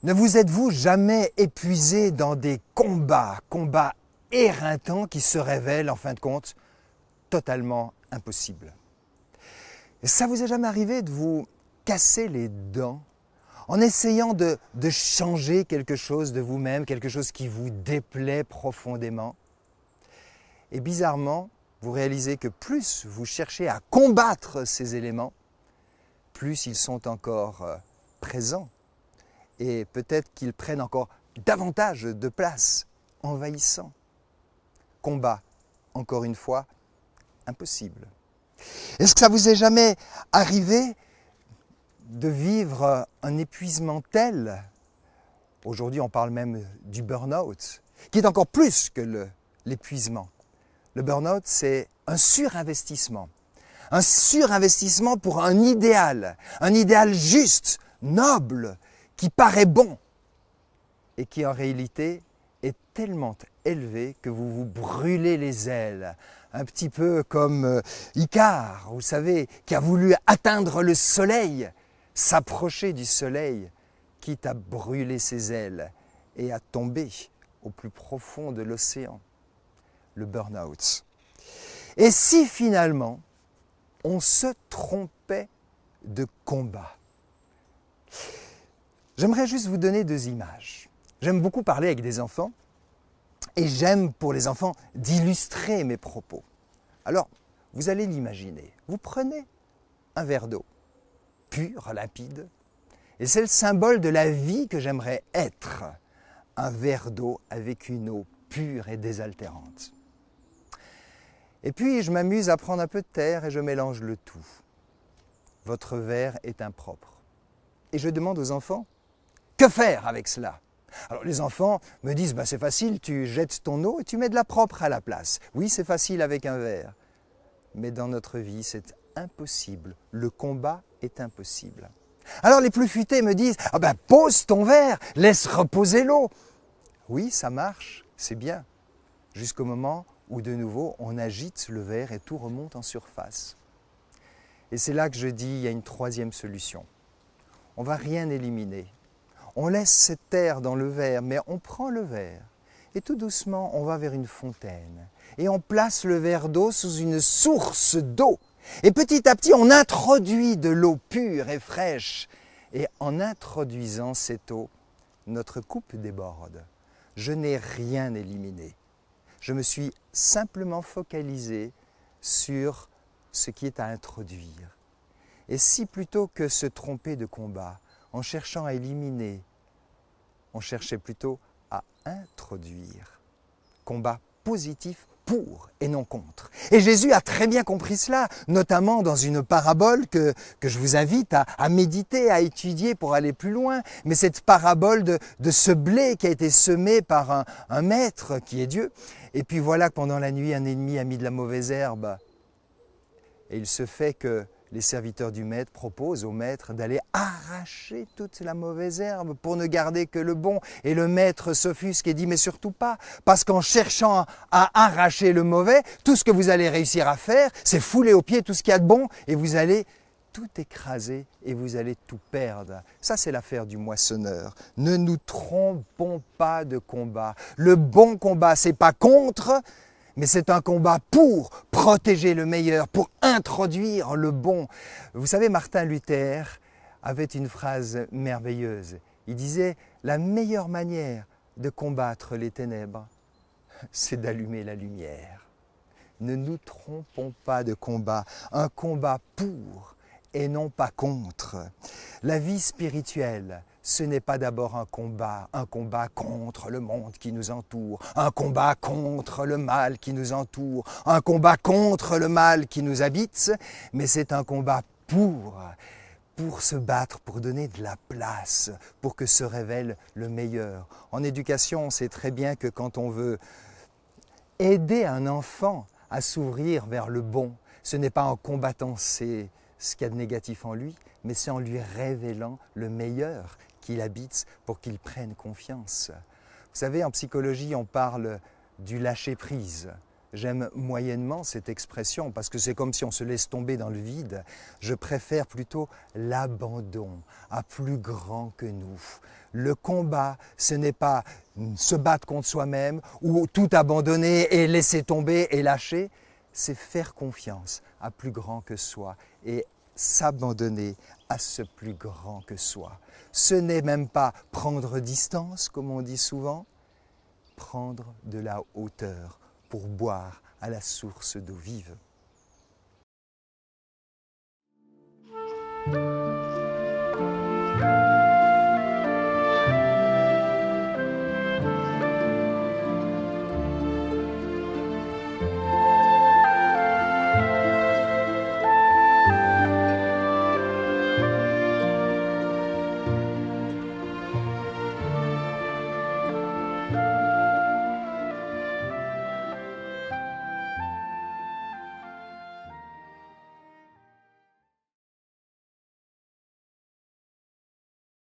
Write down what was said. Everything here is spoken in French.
Ne vous êtes-vous jamais épuisé dans des combats éreintants qui se révèlent en fin de compte totalement impossibles? Et ça vous est jamais arrivé de vous casser les dents en essayant de changer quelque chose de vous-même, quelque chose qui vous déplaît profondément? Et bizarrement, vous réalisez que plus vous cherchez à combattre ces éléments, plus ils sont encore présents. Et peut-être qu'ils prennent encore davantage de place, envahissant. Combat, encore une fois, impossible. Est-ce que ça vous est jamais arrivé de vivre un épuisement tel, aujourd'hui on parle même du burn-out, qui est encore plus que l'épuisement. Le burn-out, c'est un surinvestissement pour un idéal juste, noble, qui paraît bon et qui en réalité est tellement élevé que vous vous brûlez les ailes. Un petit peu comme Icare, vous savez, qui a voulu atteindre le soleil, s'approcher du soleil, quitte à brûler ses ailes et à tomber au plus profond de l'océan, le burn-out. Et si finalement on se trompait de combat? J'aimerais juste vous donner deux images. J'aime beaucoup parler avec des enfants et j'aime pour les enfants d'illustrer mes propos. Alors, vous allez l'imaginer. Vous prenez un verre d'eau, pur, limpide, et c'est le symbole de la vie que j'aimerais être. Un verre d'eau avec une eau pure et désaltérante. Et puis, je m'amuse à prendre un peu de terre et je mélange le tout. Votre verre est impropre. Et je demande aux enfants, que faire avec cela? Alors les enfants me disent, c'est facile, tu jettes ton eau et tu mets de la propre à la place. Oui, c'est facile avec un verre. Mais dans notre vie, c'est impossible. Le combat est impossible. Alors les plus futés me disent, pose ton verre, laisse reposer l'eau. Oui, ça marche, c'est bien. Jusqu'au moment où de nouveau on agite le verre et tout remonte en surface. Et c'est là que je dis, il y a une troisième solution. On ne va rien éliminer. On laisse cette terre dans le verre, mais on prend le verre et tout doucement on va vers une fontaine et on place le verre d'eau sous une source d'eau. Et petit à petit on introduit de l'eau pure et fraîche et en introduisant cette eau, notre coupe déborde. Je n'ai rien éliminé. Je me suis simplement focalisé sur ce qui est à introduire. Et si plutôt que se tromper de combat, en cherchant à éliminer, on cherchait plutôt à introduire. Combat positif pour et non contre. Et Jésus a très bien compris cela, notamment dans une parabole que je vous invite à méditer, à étudier pour aller plus loin. Mais cette parabole de ce blé qui a été semé par un maître qui est Dieu. Et puis voilà que pendant la nuit, un ennemi a mis de la mauvaise herbe. Et il se fait que les serviteurs du maître proposent au maître d'aller arracher toute la mauvaise herbe pour ne garder que le bon. Et le maître s'offusque et dit, mais surtout pas, parce qu'en cherchant à arracher le mauvais, tout ce que vous allez réussir à faire, c'est fouler aux pieds tout ce qu'il y a de bon et vous allez tout écraser et vous allez tout perdre. Ça, c'est l'affaire du moissonneur. Ne nous trompons pas de combat. Le bon combat, c'est pas contre, mais c'est un combat pour protéger le meilleur, pour introduire le bon. Vous savez, Martin Luther avait une phrase merveilleuse. Il disait, la meilleure manière de combattre les ténèbres, c'est d'allumer la lumière. Ne nous trompons pas de combat, un combat pour et non pas contre. La vie spirituelle, ce n'est pas d'abord un combat contre le monde qui nous entoure, un combat contre le mal qui nous entoure, un combat contre le mal qui nous habite, mais c'est un combat pour se battre, pour donner de la place, pour que se révèle le meilleur. En éducation, on sait très bien que quand on veut aider un enfant à s'ouvrir vers le bon, ce n'est pas en combattant ce qu'il y a de négatif en lui, mais c'est en lui révélant le meilleur qu'il habite pour qu'il prenne confiance. Vous savez, en psychologie, on parle du lâcher-prise. J'aime moyennement cette expression parce que c'est comme si on se laisse tomber dans le vide. Je préfère plutôt l'abandon à plus grand que nous. Le combat, ce n'est pas se battre contre soi-même ou tout abandonner et laisser tomber et lâcher. C'est faire confiance à plus grand que soi et s'abandonner à ce plus grand que soi. Ce n'est même pas prendre distance, comme on dit souvent, prendre de la hauteur pour boire à la source d'eau vive.